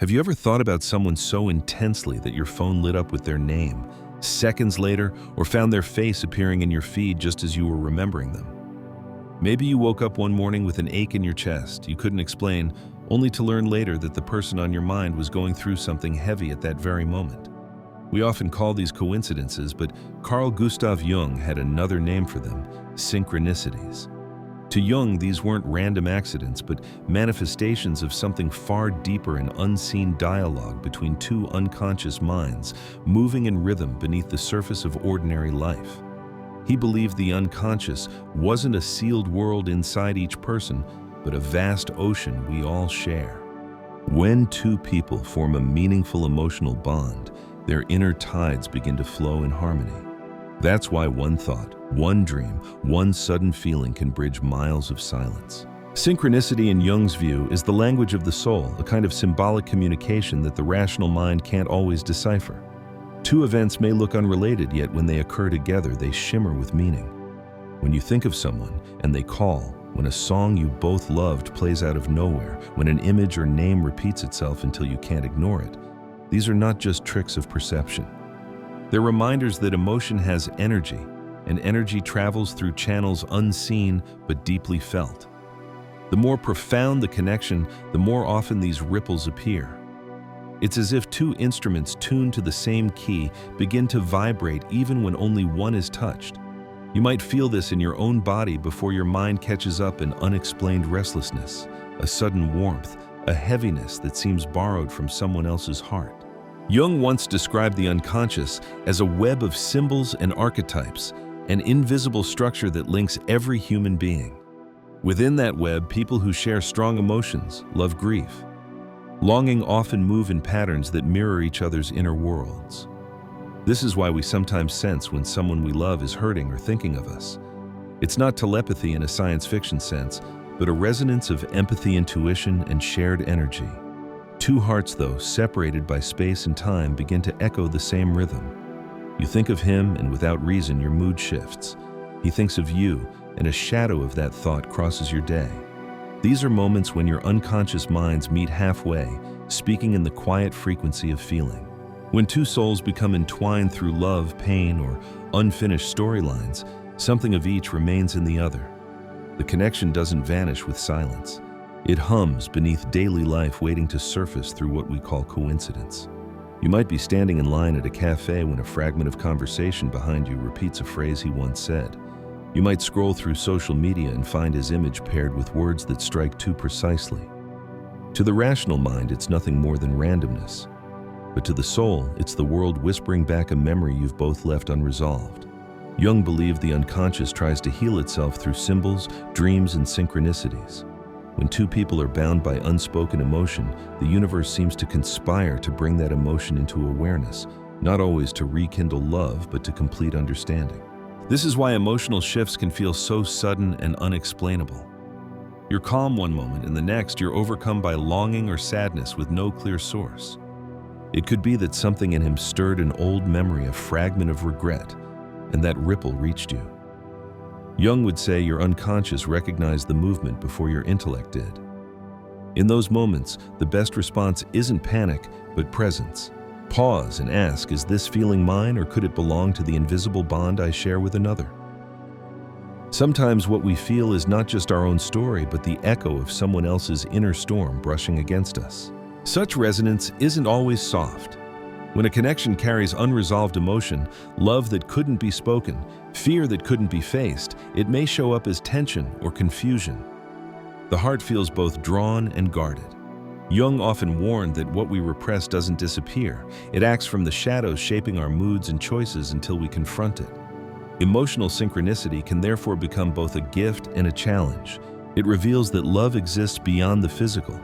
Have you ever thought about someone so intensely that your phone lit up with their name seconds later, or found their face appearing in your feed just as you were remembering them? Maybe you woke up one morning with an ache in your chest you couldn't explain, only to learn later that the person on your mind was going through something heavy at that very moment. We often call these coincidences, but Carl Gustav Jung had another name for them: synchronicities. To Jung, these weren't random accidents, but manifestations of something far deeper and unseen dialogue between two unconscious minds, moving in rhythm beneath the surface of ordinary life. He believed the unconscious wasn't a sealed world inside each person, but a vast ocean we all share. When two people form a meaningful emotional bond, their inner tides begin to flow in harmony. That's why one thought, one dream, one sudden feeling can bridge miles of silence. Synchronicity, in Jung's view, is the language of the soul, a kind of symbolic communication that the rational mind can't always decipher. Two events may look unrelated, yet when they occur together, they shimmer with meaning. When you think of someone and they call, when a song you both loved plays out of nowhere, when an image or name repeats itself until you can't ignore it, these are not just tricks of perception. They're reminders that emotion has energy, and energy travels through channels unseen but deeply felt. The more profound the connection, the more often these ripples appear. It's as if two instruments tuned to the same key begin to vibrate even when only one is touched. You might feel this in your own body before your mind catches up: an unexplained restlessness, a sudden warmth, a heaviness that seems borrowed from someone else's heart. Jung once described the unconscious as a web of symbols and archetypes, an invisible structure that links every human being. Within that web, people who share strong emotions, love, grief, longing often move in patterns that mirror each other's inner worlds. This is why we sometimes sense when someone we love is hurting or thinking of us. It's not telepathy in a science fiction sense, but a resonance of empathy, intuition, and shared energy. Two hearts, though separated by space and time, begin to echo the same rhythm. You think of him, and without reason, your mood shifts. He thinks of you, and a shadow of that thought crosses your day. These are moments when your unconscious minds meet halfway, speaking in the quiet frequency of feeling. When two souls become entwined through love, pain, or unfinished storylines, something of each remains in the other. The connection doesn't vanish with silence. It hums beneath daily life, waiting to surface through what we call coincidence. You might be standing in line at a cafe when a fragment of conversation behind you repeats a phrase he once said. You might scroll through social media and find his image paired with words that strike too precisely. To the rational mind, it's nothing more than randomness. But to the soul, it's the world whispering back a memory you've both left unresolved. Jung believed the unconscious tries to heal itself through symbols, dreams, and synchronicities. When two people are bound by unspoken emotion, the universe seems to conspire to bring that emotion into awareness, not always to rekindle love, but to complete understanding. This is why emotional shifts can feel so sudden and unexplainable. You're calm one moment, and the next you're overcome by longing or sadness with no clear source. It could be that something in him stirred an old memory, a fragment of regret, and that ripple reached you. Jung would say your unconscious recognized the movement before your intellect did. In those moments, the best response isn't panic, but presence. Pause and ask, is this feeling mine, or could it belong to the invisible bond I share with another? Sometimes what we feel is not just our own story, but the echo of someone else's inner storm brushing against us. Such resonance isn't always soft. When a connection carries unresolved emotion, love that couldn't be spoken, fear that couldn't be faced, it may show up as tension or confusion. The heart feels both drawn and guarded. Jung often warned that what we repress doesn't disappear. It acts from the shadows, shaping our moods and choices until we confront it. Emotional synchronicity can therefore become both a gift and a challenge. It reveals that love exists beyond the physical,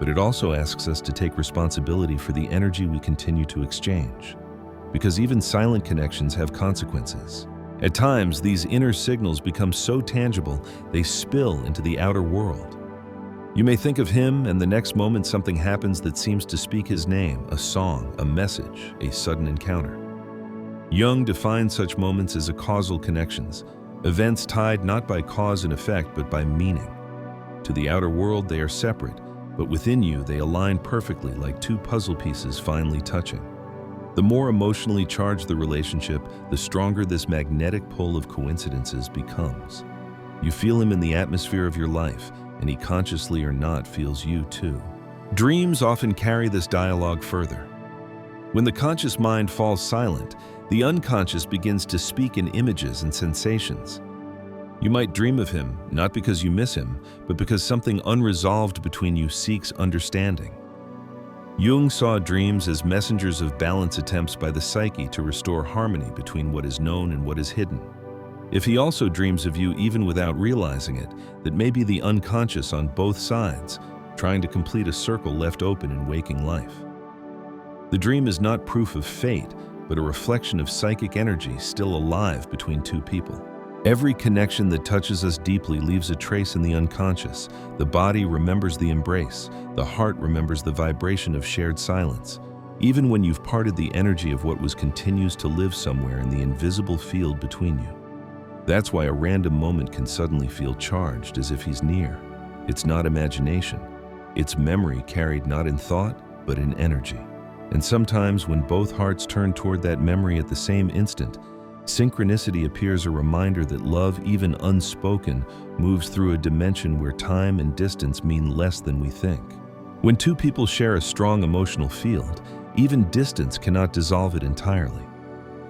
but it also asks us to take responsibility for the energy we continue to exchange. Because even silent connections have consequences. At times, these inner signals become so tangible, they spill into the outer world. You may think of him, and the next moment something happens that seems to speak his name, a song, a message, a sudden encounter. Jung defined such moments as causal connections, events tied not by cause and effect, but by meaning. To the outer world, they are separate, but within you they align perfectly like two puzzle pieces finely touching. The more emotionally charged the relationship, the stronger this magnetic pull of coincidences becomes. You feel him in the atmosphere of your life, and he consciously or not feels you too. Dreams often carry this dialogue further. When the conscious mind falls silent, the unconscious begins to speak in images and sensations. You might dream of him, not because you miss him, but because something unresolved between you seeks understanding. Jung saw dreams as messengers of balance attempts by the psyche to restore harmony between what is known and what is hidden. If he also dreams of you even without realizing it, that may be the unconscious on both sides, trying to complete a circle left open in waking life. The dream is not proof of fate, but a reflection of psychic energy still alive between two people. Every connection that touches us deeply leaves a trace in the unconscious. The body remembers the embrace. The heart remembers the vibration of shared silence. Even when you've parted, the energy of what was continues to live somewhere in the invisible field between you. That's why a random moment can suddenly feel charged, as if he's near. It's not imagination. It's memory carried not in thought, but in energy. And sometimes when both hearts turn toward that memory at the same instant, synchronicity appears, a reminder that love, even unspoken, moves through a dimension where time and distance mean less than we think. When two people share a strong emotional field, even distance cannot dissolve it entirely.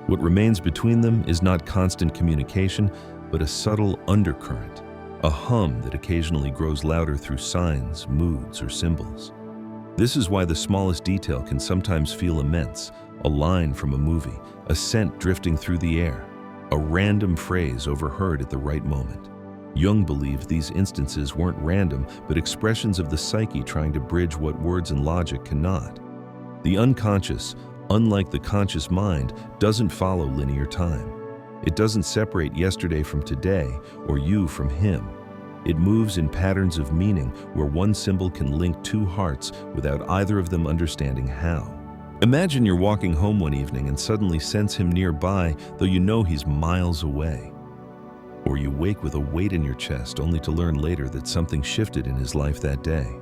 What remains between them is not constant communication, but a subtle undercurrent, a hum that occasionally grows louder through signs, moods, or symbols. This is why the smallest detail can sometimes feel immense. A line from a movie, a scent drifting through the air, a random phrase overheard at the right moment. Jung believed these instances weren't random, but expressions of the psyche trying to bridge what words and logic cannot. The unconscious, unlike the conscious mind, doesn't follow linear time. It doesn't separate yesterday from today or you from him. It moves in patterns of meaning where one symbol can link two hearts without either of them understanding how. Imagine you're walking home one evening and suddenly sense him nearby, though you know he's miles away. Or you wake with a weight in your chest only to learn later that something shifted in his life that day.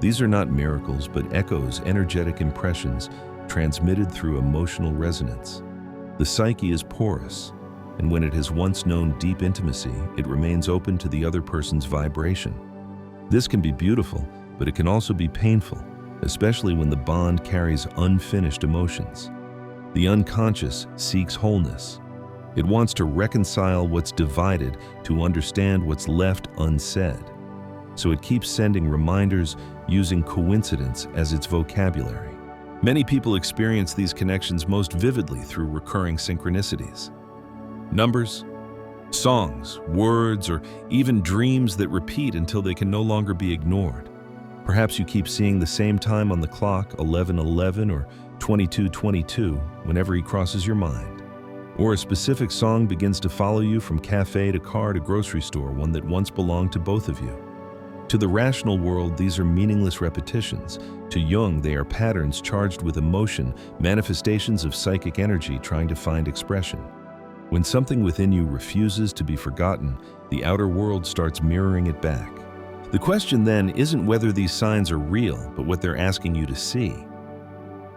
These are not miracles, but echoes, energetic impressions transmitted through emotional resonance. The psyche is porous, and when it has once known deep intimacy, it remains open to the other person's vibration. This can be beautiful, but it can also be painful, especially when the bond carries unfinished emotions. The unconscious seeks wholeness. It wants to reconcile what's divided, to understand what's left unsaid. So it keeps sending reminders, using coincidence as its vocabulary. Many people experience these connections most vividly through recurring synchronicities. Numbers, songs, words, or even dreams that repeat until they can no longer be ignored. Perhaps you keep seeing the same time on the clock, 11:11 or 22:22, whenever he crosses your mind. Or a specific song begins to follow you from cafe to car to grocery store, one that once belonged to both of you. To the rational world, these are meaningless repetitions. To Jung, they are patterns charged with emotion, manifestations of psychic energy trying to find expression. When something within you refuses to be forgotten, the outer world starts mirroring it back. The question then isn't whether these signs are real, but what they're asking you to see.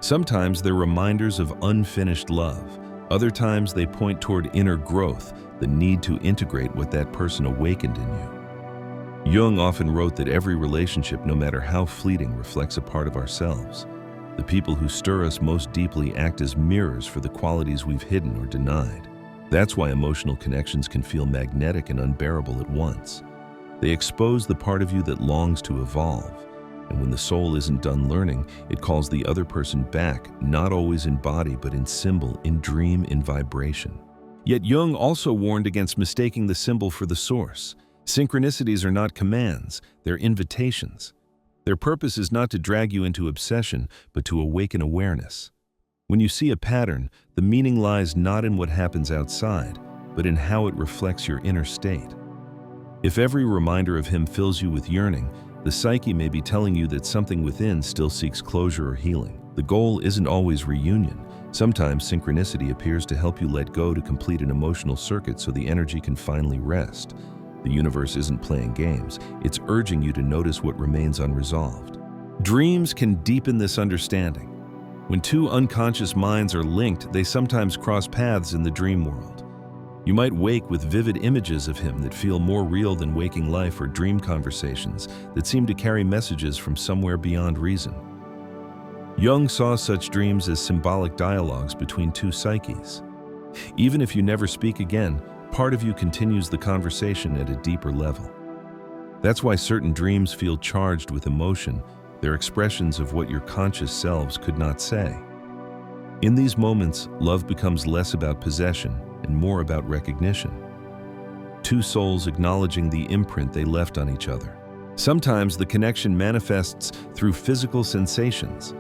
Sometimes they're reminders of unfinished love. Other times they point toward inner growth, the need to integrate what that person awakened in you. Jung often wrote that every relationship, no matter how fleeting, reflects a part of ourselves. The people who stir us most deeply act as mirrors for the qualities we've hidden or denied. That's why emotional connections can feel magnetic and unbearable at once. They expose the part of you that longs to evolve, and when the soul isn't done learning, it calls the other person back, not always in body, but in symbol, in dream, in vibration. Yet Jung also warned against mistaking the symbol for the source. Synchronicities are not commands, they're invitations. Their purpose is not to drag you into obsession, but to awaken awareness. When you see a pattern, the meaning lies not in what happens outside, but in how it reflects your inner state. If every reminder of him fills you with yearning, the psyche may be telling you that something within still seeks closure or healing. The goal isn't always reunion. Sometimes synchronicity appears to help you let go to complete an emotional circuit so the energy can finally rest. The universe isn't playing games. It's urging you to notice what remains unresolved. Dreams can deepen this understanding. When two unconscious minds are linked, they sometimes cross paths in the dream world. You might wake with vivid images of him that feel more real than waking life, or dream conversations that seem to carry messages from somewhere beyond reason. Jung saw such dreams as symbolic dialogues between two psyches. Even if you never speak again, part of you continues the conversation at a deeper level. That's why certain dreams feel charged with emotion. They're expressions of what your conscious selves could not say. In these moments, love becomes less about possession and more about recognition. Two souls acknowledging the imprint they left on each other. Sometimes the connection manifests through physical sensations.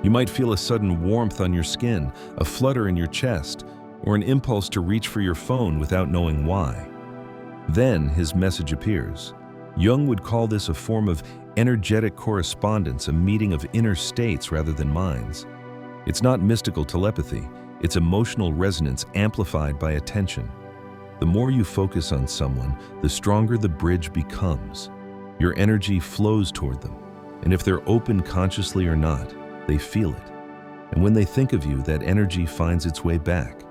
You might feel a sudden warmth on your skin, a flutter in your chest, or an impulse to reach for your phone without knowing why. Then his message appears. Jung would call this a form of energetic correspondence, a meeting of inner states rather than minds. It's not mystical telepathy, it's emotional resonance amplified by attention. The more you focus on someone, the stronger the bridge becomes. Your energy flows toward them, and if they're open consciously or not, they feel it. And when they think of you, that energy finds its way back.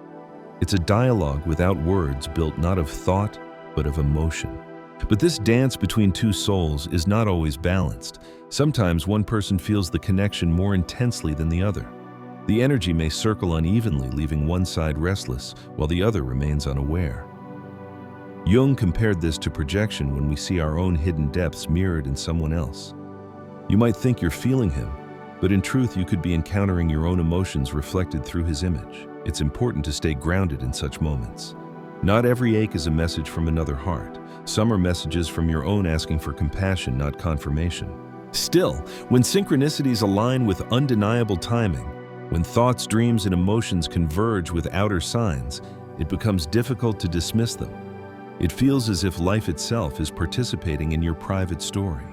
It's a dialogue without words, built not of thought, but of emotion. But this dance between two souls is not always balanced. Sometimes one person feels the connection more intensely than the other. The energy may circle unevenly, leaving one side restless, while the other remains unaware. Jung compared this to projection, when we see our own hidden depths mirrored in someone else. You might think you're feeling him, but in truth you could be encountering your own emotions reflected through his image. It's important to stay grounded in such moments. Not every ache is a message from another heart. Some are messages from your own asking for compassion, not confirmation. Still, when synchronicities align with undeniable timing, when thoughts, dreams, and emotions converge with outer signs, it becomes difficult to dismiss them. It feels as if life itself is participating in your private story.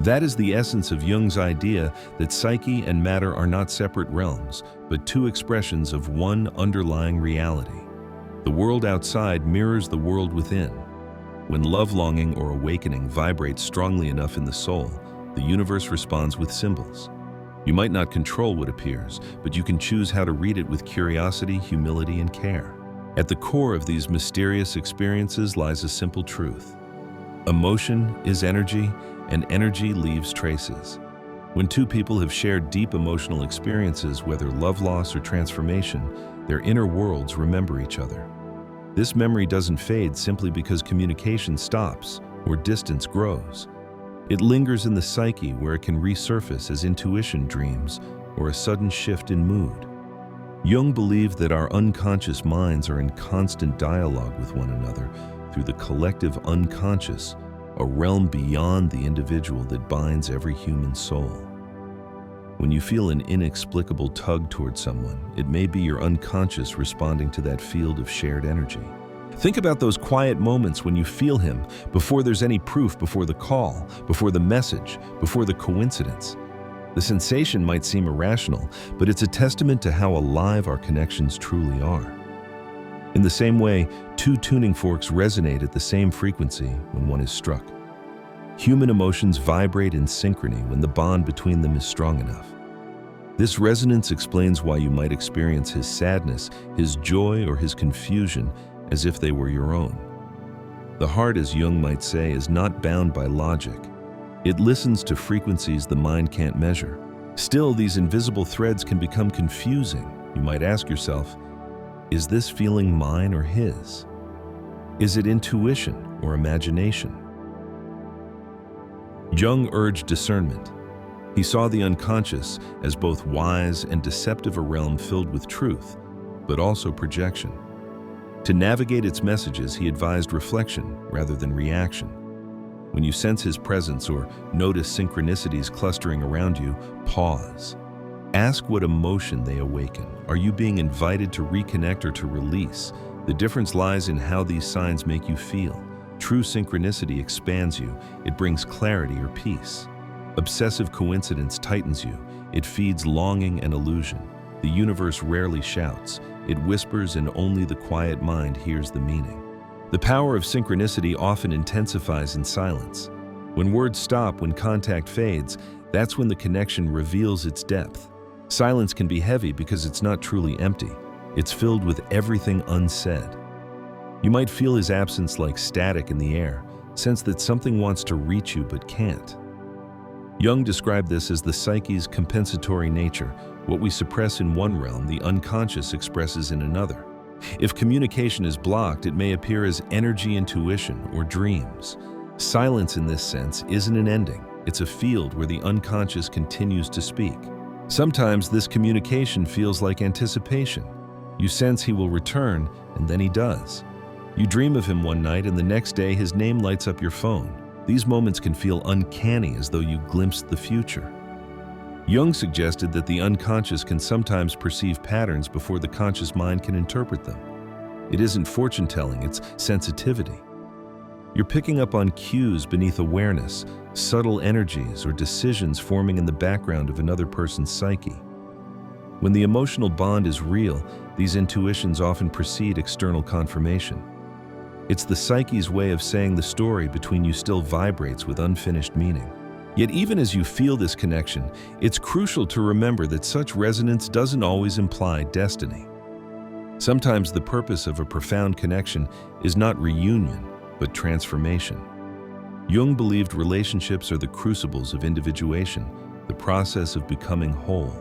That is the essence of Jung's idea that psyche and matter are not separate realms, but two expressions of one underlying reality. The world outside mirrors the world within. When love longing or awakening vibrates strongly enough in the soul, the universe responds with symbols. You might not control what appears, but you can choose how to read it with curiosity, humility, and care. At the core of these mysterious experiences lies a simple truth. Emotion is energy, and energy leaves traces. When two people have shared deep emotional experiences, whether love loss or transformation, their inner worlds remember each other. This memory doesn't fade simply because communication stops or distance grows. It lingers in the psyche, where it can resurface as intuition, dreams, or a sudden shift in mood. Jung believed that our unconscious minds are in constant dialogue with one another through the collective unconscious, a realm beyond the individual that binds every human soul. When you feel an inexplicable tug toward someone, it may be your unconscious responding to that field of shared energy. Think about those quiet moments when you feel him, before there's any proof, before the call, before the message, before the coincidence. The sensation might seem irrational, but it's a testament to how alive our connections truly are. In the same way, two tuning forks resonate at the same frequency when one is struck. Human emotions vibrate in synchrony when the bond between them is strong enough. This resonance explains why you might experience his sadness, his joy, or his confusion as if they were your own. The heart, as Jung might say, is not bound by logic. It listens to frequencies the mind can't measure. Still, these invisible threads can become confusing. You might ask yourself, is this feeling mine or his? Is it intuition or imagination? Jung urged discernment. He saw the unconscious as both wise and deceptive, a realm filled with truth, but also projection. To navigate its messages, he advised reflection rather than reaction. When you sense his presence or notice synchronicities clustering around you, pause. Ask what emotion they awaken. Are you being invited to reconnect or to release? The difference lies in how these signs make you feel. True synchronicity expands you. It brings clarity or peace. Obsessive coincidence tightens you. It feeds longing and illusion. The universe rarely shouts. It whispers, and only the quiet mind hears the meaning. The power of synchronicity often intensifies in silence. When words stop, when contact fades, that's when the connection reveals its depth. Silence can be heavy because it's not truly empty. It's filled with everything unsaid. You might feel his absence like static in the air, sense that something wants to reach you but can't. Jung described this as the psyche's compensatory nature. What we suppress in one realm, the unconscious expresses in another. If communication is blocked, it may appear as energy intuition or dreams. Silence in this sense isn't an ending. It's a field where the unconscious continues to speak. Sometimes this communication feels like anticipation. You sense he will return, and then he does. You dream of him one night, and the next day his name lights up your phone. These moments can feel uncanny, as though you glimpsed the future. Jung suggested that the unconscious can sometimes perceive patterns before the conscious mind can interpret them. It isn't fortune-telling, it's sensitivity. You're picking up on cues beneath awareness, subtle energies or decisions forming in the background of another person's psyche. When the emotional bond is real, these intuitions often precede external confirmation. It's the psyche's way of saying the story between you still vibrates with unfinished meaning. Yet even as you feel this connection, it's crucial to remember that such resonance doesn't always imply destiny. Sometimes the purpose of a profound connection is not reunion, but transformation. Jung believed relationships are the crucibles of individuation, the process of becoming whole.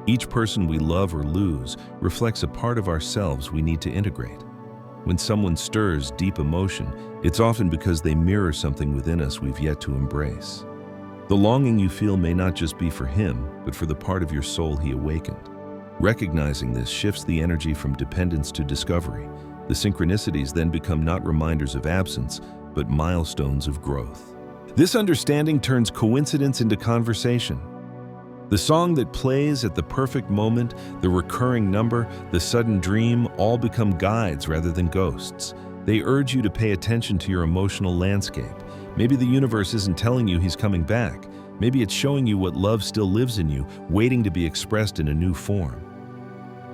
Each person we love or lose reflects a part of ourselves we need to integrate. When someone stirs deep emotion, it's often because they mirror something within us we've yet to embrace. The longing you feel may not just be for him, but for the part of your soul he awakened. Recognizing this shifts the energy from dependence to discovery. The synchronicities then become not reminders of absence, but milestones of growth. This understanding turns coincidence into conversation. The song that plays at the perfect moment, the recurring number, the sudden dream, all become guides rather than ghosts. They urge you to pay attention to your emotional landscape. Maybe the universe isn't telling you he's coming back. Maybe it's showing you what love still lives in you, waiting to be expressed in a new form.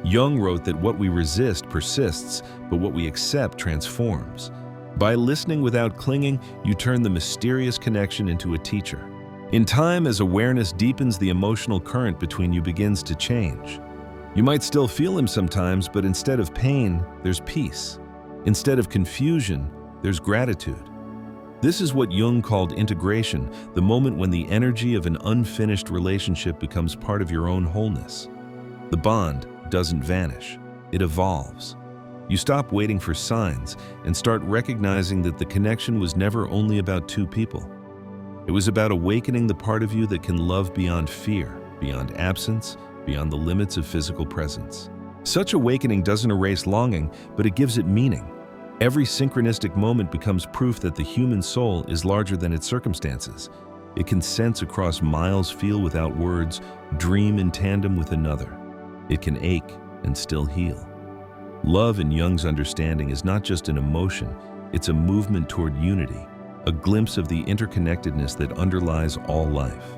Jung wrote that what we resist persists, but what we accept transforms. By listening without clinging, you turn the mysterious connection into a teacher. In time, as awareness deepens, the emotional current between you begins to change. You might still feel him sometimes, but instead of pain, there's peace. Instead of confusion, there's gratitude. This is what Jung called integration, the moment when the energy of an unfinished relationship becomes part of your own wholeness. The bond doesn't vanish, it evolves. You stop waiting for signs and start recognizing that the connection was never only about two people. It was about awakening the part of you that can love beyond fear, beyond absence, beyond the limits of physical presence. Such awakening doesn't erase longing, but it gives it meaning. Every synchronistic moment becomes proof that the human soul is larger than its circumstances. It can sense across miles, feel without words, dream in tandem with another. It can ache and still heal. Love, in Jung's understanding, is not just an emotion, it's a movement toward unity, a glimpse of the interconnectedness that underlies all life.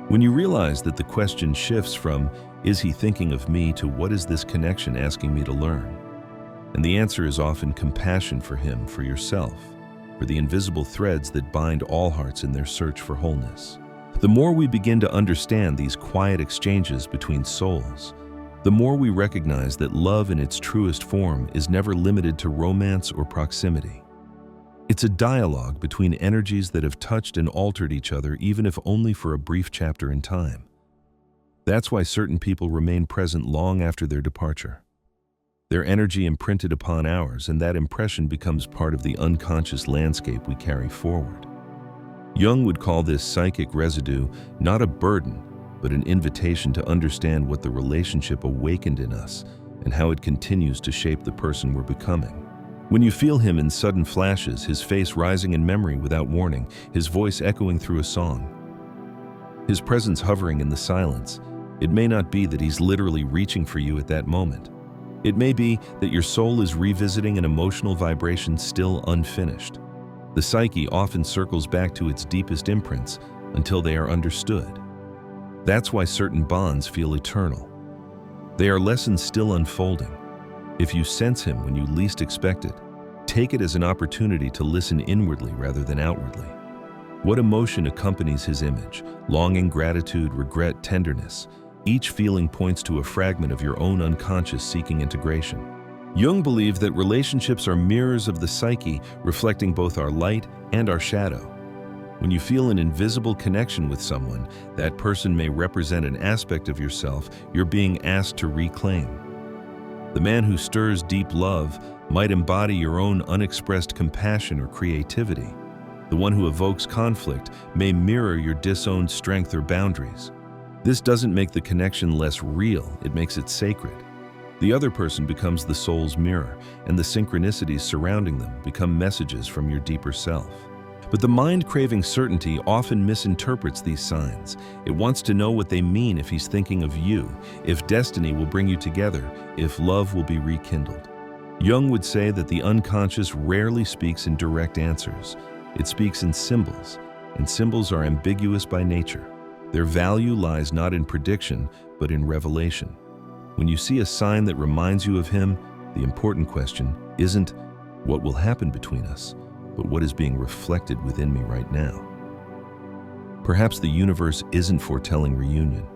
When you realize that the question shifts from, "Is he thinking of me?" to "What is this connection asking me to learn?" And the answer is often compassion for him, for yourself, for the invisible threads that bind all hearts in their search for wholeness. The more we begin to understand these quiet exchanges between souls, the more we recognize that love in its truest form is never limited to romance or proximity. It's a dialogue between energies that have touched and altered each other, even if only for a brief chapter in time. That's why certain people remain present long after their departure. Their energy imprinted upon ours, and that impression becomes part of the unconscious landscape we carry forward. Jung would call this psychic residue not a burden, but an invitation to understand what the relationship awakened in us and how it continues to shape the person we're becoming. When you feel him in sudden flashes, his face rising in memory without warning, his voice echoing through a song, his presence hovering in the silence, it may not be that he's literally reaching for you at that moment. It may be that your soul is revisiting an emotional vibration still unfinished. The psyche often circles back to its deepest imprints until they are understood. That's why certain bonds feel eternal. They are lessons still unfolding. If you sense him when you least expect it, take it as an opportunity to listen inwardly rather than outwardly. What emotion accompanies his image? Longing, gratitude, regret, tenderness. Each feeling points to a fragment of your own unconscious seeking integration. Jung believed that relationships are mirrors of the psyche, reflecting both our light and our shadow. When you feel an invisible connection with someone, that person may represent an aspect of yourself you're being asked to reclaim. The man who stirs deep love might embody your own unexpressed compassion or creativity. The one who evokes conflict may mirror your disowned strength or boundaries. This doesn't make the connection less real, it makes it sacred. The other person becomes the soul's mirror, and the synchronicities surrounding them become messages from your deeper self. But the mind craving certainty often misinterprets these signs. It wants to know what they mean, if he's thinking of you, if destiny will bring you together, if love will be rekindled. Jung would say that the unconscious rarely speaks in direct answers. It speaks in symbols, and symbols are ambiguous by nature. Their value lies not in prediction, but in revelation. When you see a sign that reminds you of him, the important question isn't what will happen between us, but what is being reflected within me right now. Perhaps the universe isn't foretelling reunion.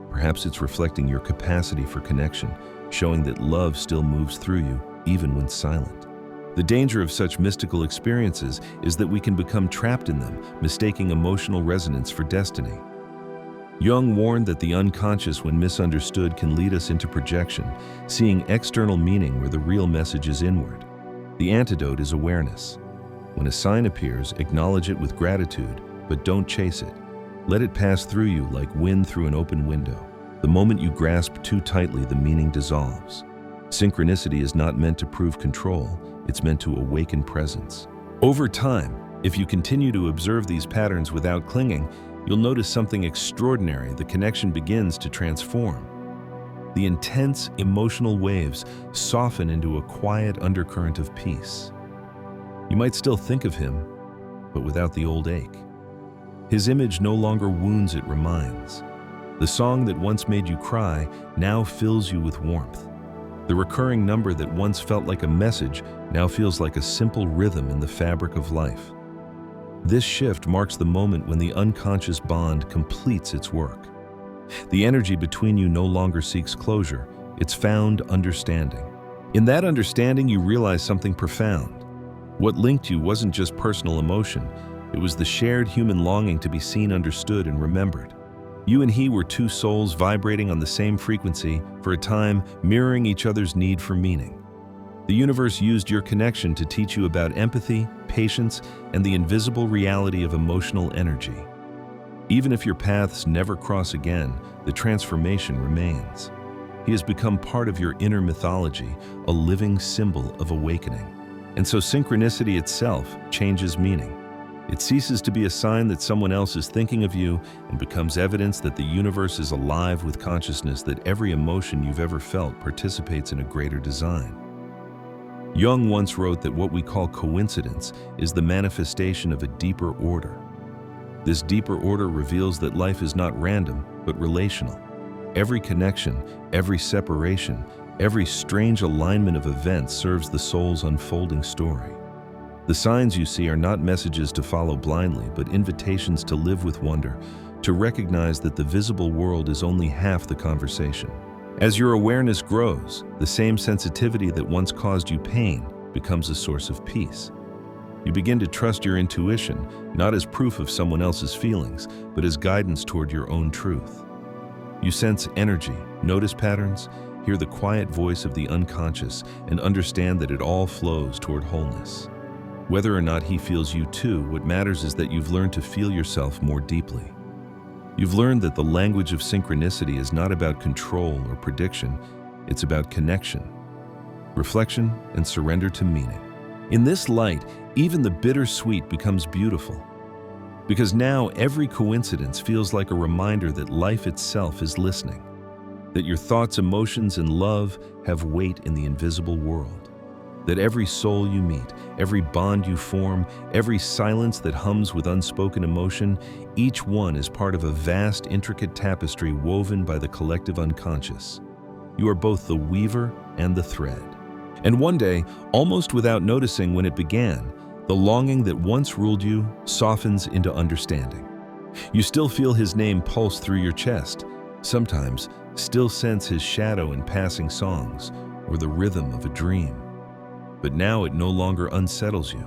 Perhaps it's reflecting your capacity for connection, showing that love still moves through you, even when silent. The danger of such mystical experiences is that we can become trapped in them, mistaking emotional resonance for destiny. Jung warned that the unconscious, when misunderstood, can lead us into projection, seeing external meaning where the real message is inward. The antidote is awareness. When a sign appears, acknowledge it with gratitude, but don't chase it. Let it pass through you like wind through an open window. The moment you grasp too tightly, the meaning dissolves. Synchronicity is not meant to prove control, it's meant to awaken presence. Over time, if you continue to observe these patterns without clinging, you'll notice something extraordinary. The connection begins to transform. The intense emotional waves soften into a quiet undercurrent of peace. You might still think of him, but without the old ache. His image no longer wounds, it reminds. The song that once made you cry now fills you with warmth. The recurring number that once felt like a message now feels like a simple rhythm in the fabric of life. This shift marks the moment when the unconscious bond completes its work. The energy between you no longer seeks closure, it's found understanding. In that understanding, you realize something profound. What linked you wasn't just personal emotion, it was the shared human longing to be seen, understood, and remembered. You and he were two souls vibrating on the same frequency, for a time mirroring each other's need for meaning. The universe used your connection to teach you about empathy, patience, and the invisible reality of emotional energy. Even if your paths never cross again, the transformation remains. He has become part of your inner mythology, a living symbol of awakening. And so synchronicity itself changes meaning. It ceases to be a sign that someone else is thinking of you and becomes evidence that the universe is alive with consciousness, that every emotion you've ever felt participates in a greater design. Jung once wrote that what we call coincidence is the manifestation of a deeper order. This deeper order reveals that life is not random, but relational. Every connection, every separation, every strange alignment of events serves the soul's unfolding story. The signs you see are not messages to follow blindly, but invitations to live with wonder, to recognize that the visible world is only half the conversation. As your awareness grows, the same sensitivity that once caused you pain becomes a source of peace. You begin to trust your intuition, not as proof of someone else's feelings, but as guidance toward your own truth. You sense energy, notice patterns, hear the quiet voice of the unconscious, and understand that it all flows toward wholeness. Whether or not he feels you too, what matters is that you've learned to feel yourself more deeply. You've learned that the language of synchronicity is not about control or prediction, it's about connection, reflection, and surrender to meaning. In this light, even the bittersweet becomes beautiful. Because now every coincidence feels like a reminder that life itself is listening, that your thoughts, emotions, and love have weight in the invisible world, that every soul you meet, every bond you form, every silence that hums with unspoken emotion, each one is part of a vast, intricate tapestry woven by the collective unconscious. You are both the weaver and the thread. And one day, almost without noticing when it began, the longing that once ruled you softens into understanding. You still feel his name pulse through your chest, sometimes still sense his shadow in passing songs or the rhythm of a dream. But now it no longer unsettles you.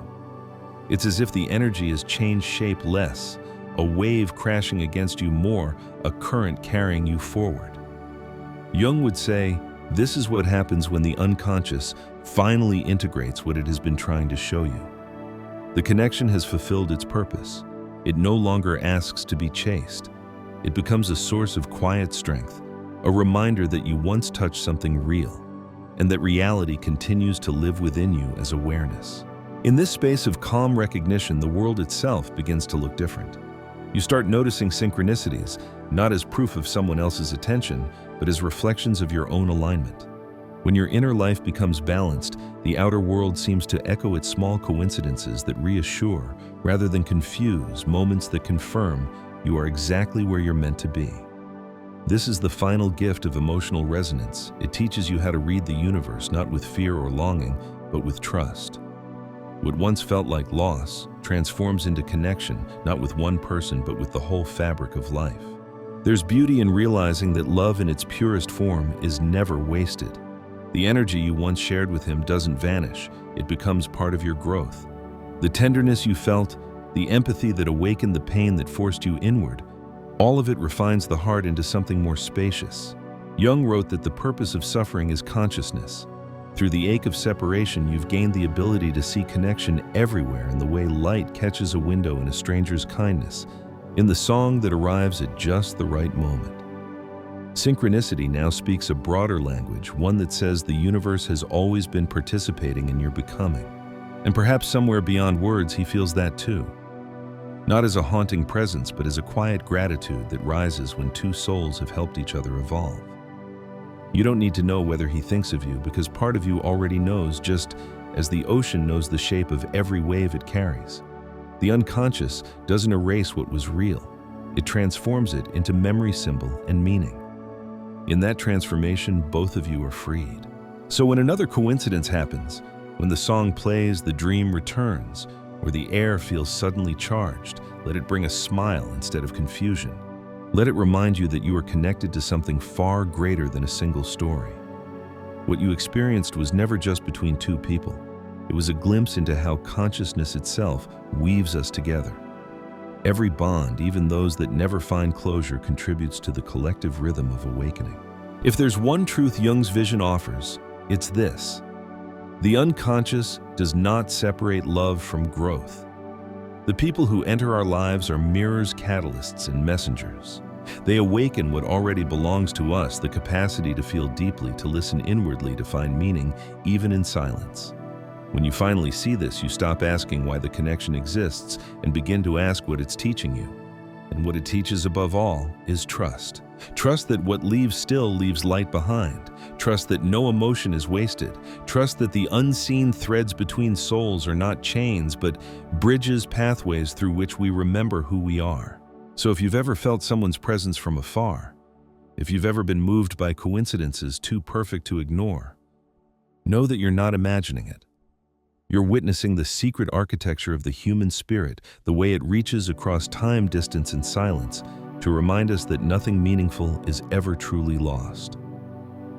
It's as if the energy has changed shape less, a wave crashing against you more, a current carrying you forward. Jung would say, this is what happens when the unconscious finally integrates what it has been trying to show you. The connection has fulfilled its purpose. It no longer asks to be chased. It becomes a source of quiet strength, a reminder that you once touched something real, and that reality continues to live within you as awareness. In this space of calm recognition, the world itself begins to look different. You start noticing synchronicities, not as proof of someone else's attention, but as reflections of your own alignment. When your inner life becomes balanced, the outer world seems to echo its small coincidences that reassure, rather than confuse, moments that confirm you are exactly where you're meant to be. This is the final gift of emotional resonance. It teaches you how to read the universe, not with fear or longing, but with trust. What once felt like loss transforms into connection, not with one person, but with the whole fabric of life. There's beauty in realizing that love in its purest form is never wasted. The energy you once shared with him doesn't vanish, it becomes part of your growth. The tenderness you felt, the empathy that awakened the pain that forced you inward, all of it refines the heart into something more spacious. Jung wrote that the purpose of suffering is consciousness. Through the ache of separation, you've gained the ability to see connection everywhere in the way light catches a window in a stranger's kindness, in the song that arrives at just the right moment. Synchronicity now speaks a broader language, one that says the universe has always been participating in your becoming. And perhaps somewhere beyond words, he feels that too. Not as a haunting presence, but as a quiet gratitude that rises when two souls have helped each other evolve. You don't need to know whether he thinks of you, because part of you already knows, just as the ocean knows the shape of every wave it carries. The unconscious doesn't erase what was real. It transforms it into memory symbol and meaning. In that transformation, both of you are freed. So when another coincidence happens, when the song plays, the dream returns, or the air feels suddenly charged, let it bring a smile instead of confusion. Let it remind you that you are connected to something far greater than a single story. What you experienced was never just between two people. It was a glimpse into how consciousness itself weaves us together. Every bond, even those that never find closure, contributes to the collective rhythm of awakening. If there's one truth Jung's vision offers, it's this: the unconscious does not separate love from growth. The people who enter our lives are mirrors, catalysts, and messengers. They awaken what already belongs to us, the capacity to feel deeply, to listen inwardly, to find meaning, even in silence. When you finally see this, you stop asking why the connection exists and begin to ask what it's teaching you. And what it teaches above all is trust. Trust that what leaves still leaves light behind. Trust that no emotion is wasted. Trust that the unseen threads between souls are not chains, but bridges, pathways through which we remember who we are. So if you've ever felt someone's presence from afar, if you've ever been moved by coincidences too perfect to ignore, know that you're not imagining it. You're witnessing the secret architecture of the human spirit, the way it reaches across time, distance, and silence to remind us that nothing meaningful is ever truly lost.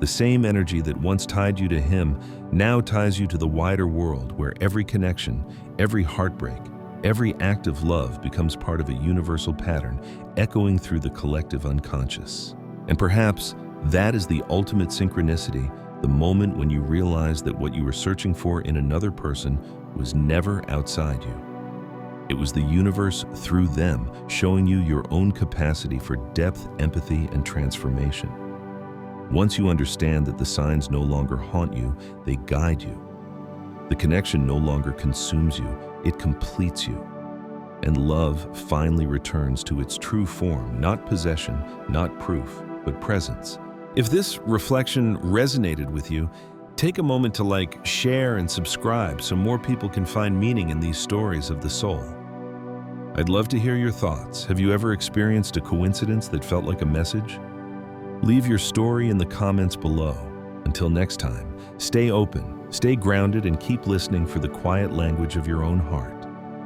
The same energy that once tied you to him now ties you to the wider world, where every connection, every heartbreak, every act of love becomes part of a universal pattern echoing through the collective unconscious. And perhaps that is the ultimate synchronicity, the moment when you realize that what you were searching for in another person was never outside you. It was the universe through them showing you your own capacity for depth, empathy, and transformation. Once you understand that the signs no longer haunt you, they guide you. The connection no longer consumes you, it completes you. And love finally returns to its true form, not possession, not proof, but presence. If this reflection resonated with you, take a moment to like, share, and subscribe so more people can find meaning in these stories of the soul. I'd love to hear your thoughts. Have you ever experienced a coincidence that felt like a message? Leave your story in the comments below. Until next time, stay open, Stay grounded and keep listening for the quiet language of your own heart.